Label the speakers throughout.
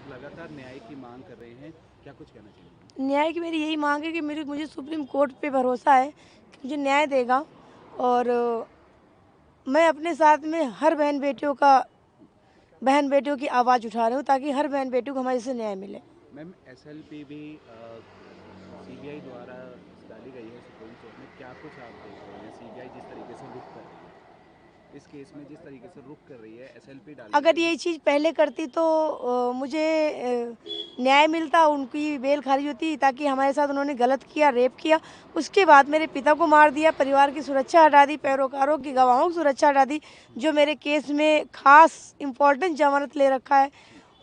Speaker 1: आप लगातार न्याय की मांग कर रहे हैं, क्या कुछ कहना चाहिए?
Speaker 2: न्याय की मेरी यही मांग है कि मुझे सुप्रीम कोर्ट पे भरोसा है कि मुझे न्याय देगा, और मैं अपने साथ में हर बहन बेटियों की आवाज़ उठा रही हूँ ताकि हर बहन बेटियों को हमारे से न्याय मिले।
Speaker 1: मैम, एसएलपी भी सीबीआई द्वारा डाली गई है सुप्रीम कोर्ट में, क्या कुछ आप देख रहे हैं? सीबीआई जिस तरीके से रुख कर रही है इस केस में, जिस तरीके से रुख कर रही है, एसएलपी डाली
Speaker 2: अगर
Speaker 1: गई है।
Speaker 2: ये चीज़ पहले करती तो मुझे न्याय मिलता, उनकी बेल खारिज होती, ताकि हमारे साथ उन्होंने गलत किया, रेप किया, उसके बाद मेरे पिता को मार दिया, परिवार की सुरक्षा हटा दी, पैरोकारों की गवाहों की सुरक्षा हटा दी, जो मेरे केस में खास इम्पोर्टेंट जमानत ले रखा है,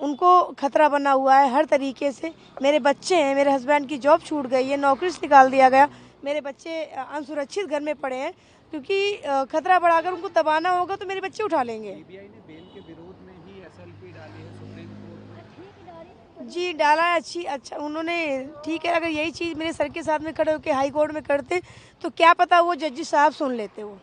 Speaker 2: उनको खतरा बना हुआ है हर तरीके से। मेरे बच्चे हैं, मेरे हस्बैंड की जॉब छूट गई है, नौकरी से निकाल दिया गया, मेरे बच्चे असुरक्षित घर में पड़े हैं, क्योंकि खतरा बढ़ाकर उनको दबाना होगा तो मेरे बच्चे उठा लेंगे।
Speaker 1: सीबीआई ने बेल के विरोध में ही एसएलपी डाली है सुप्रीम कोर्ट में।
Speaker 2: जी डाला है, अच्छा उन्होंने, ठीक है, अगर यही चीज़ मेरे सर के साथ में खड़े होकर हाई कोर्ट में करते तो क्या पता वो जज साहब सुन लेते। वो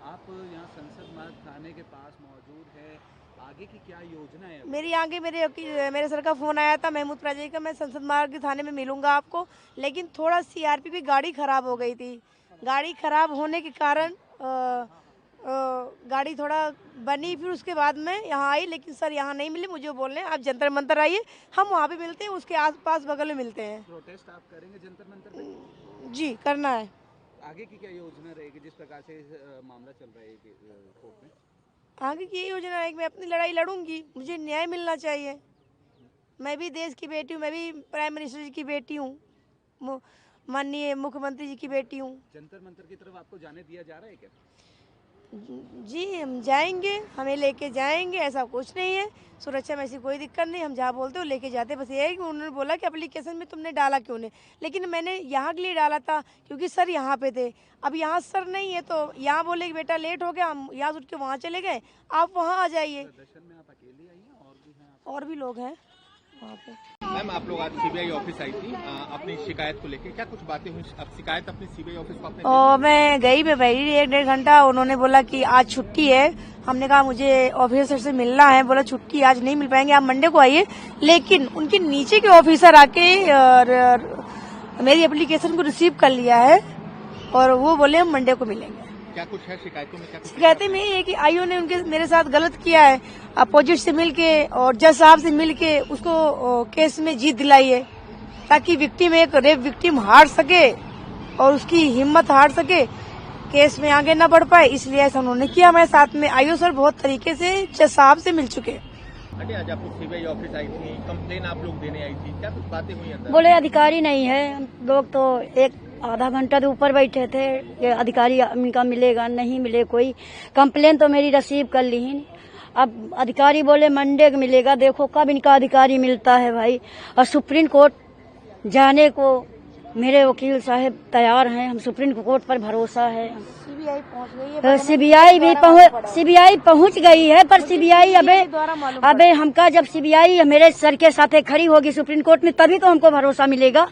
Speaker 1: आप यहाँ संसद मार्ग थाने के पास मौजूद है, आगे की क्या योजना है?
Speaker 2: मेरी आगे मेरे सर का फ़ोन आया था महमूद प्राजी का, मैं संसद मार्ग थाने में मिलूंगा आपको, लेकिन थोड़ा सीआरपी की गाड़ी ख़राब हो गई थी। गाड़ी ख़राब होने के कारण गाड़ी थोड़ा बनी, फिर उसके बाद मैं यहाँ आई, लेकिन सर यहाँ नहीं मिले। मुझे बोल रहे हैं आप जंतर मंतर आइए, हम वहाँ पे मिलते हैं, उसके आसपास बगल में मिलते हैं।
Speaker 1: प्रोटेस्ट आप करेंगे जंतर मंतर पे?
Speaker 2: जी करना है।
Speaker 1: आगे की क्या योजना रहेगी जिस प्रकार से मामला चल रहा है कोर्ट में?
Speaker 2: आगे की ये योजना है कि मैं अपनी लड़ाई लड़ूंगी, मुझे न्याय मिलना चाहिए। मैं भी देश की बेटी हूँ, मैं भी प्राइम मिनिस्टर जी की बेटी हूँ, माननीय मुख्यमंत्री जी की बेटी हूँ।
Speaker 1: जंतर मंतर की तरफ आपको जाने दिया जा रहा है क्या?
Speaker 2: जी हम जाएंगे, हमें लेके जाएंगे, ऐसा कुछ नहीं है, सुरक्षा में ऐसी कोई दिक्कत नहीं, हम जहाँ बोलते हो लेके जाते। बस ये है कि उन्होंने बोला कि एप्लीकेशन में तुमने डाला क्यों नहीं, लेकिन मैंने यहाँ के लिए डाला था क्योंकि सर यहाँ पे थे। अब यहाँ सर नहीं है तो यहाँ बोले कि बेटा लेट हो गया, हम यहाँ उठ के वहाँ चले गए, आप वहाँ आ जाइए।
Speaker 1: प्रदर्शन में आप अकेली आई हैं और भी हैं?
Speaker 2: और भी लोग हैं वहाँ पे।
Speaker 3: मैम, आप लोग आज सीबीआई ऑफिस आई थी अपनी शिकायत को लेकर, क्या कुछ बातें हुई? अब शिकायत अपनी सीबीआई ऑफिस को आपने
Speaker 2: और मैं गई, मैं बैठी 1-1.5 घंटा, उन्होंने बोला कि आज छुट्टी है। हमने कहा मुझे ऑफिसर से मिलना है, बोला छुट्टी आज नहीं मिल पाएंगे, आप मंडे को आइए। लेकिन उनके नीचे के ऑफिसर आके और मेरी एप्लीकेशन को रिसीव कर लिया है और वो बोले हम मंडे को मिलेंगे।
Speaker 3: क्या कुछ है शिकायतों में? क्या कुछ
Speaker 2: शिकायतें में ये है कि आईओ ने मेरे साथ गलत किया है, अपोजिट से मिलके और जज साहब से मिलके उसको केस में जीत दिलाई है, ताकि विक्टिम, एक रेप विक्टिम हार सके और उसकी हिम्मत हार सके, केस में आगे न बढ़ पाए, इसलिए ऐसा उन्होंने किया। हमारे साथ में आईओ सर बहुत तरीके से जज साहब से मिल चुके हैं।
Speaker 3: अरे आज आप लोग सीबीआई ऑफिस आई थी, कंप्लेन आप लोग देने आई थी, क्या कुछ बातें हुई अंदर?
Speaker 4: बोले अधिकारी नहीं है, हम लोग तो एक आधा घंटा तो ऊपर बैठे थे, ये अधिकारी इनका मिलेगा नहीं मिले, कोई कंप्लेन तो मेरी रिसीव कर ली ही नहीं। अब अधिकारी बोले मंडे को मिलेगा, देखो कब इनका अधिकारी मिलता है भाई। और सुप्रीम कोर्ट जाने को मेरे वकील साहब तैयार हैं, हम सुप्रीम कोर्ट पर भरोसा है।
Speaker 2: सीबीआई पहुंच गई है,
Speaker 4: सीबीआई पहुंच गई है, पर सीबीआई अबे हमका जब सीबीआई मेरे सर के साथ खड़ी होगी सुप्रीम कोर्ट में, तभी तो हमको भरोसा मिलेगा।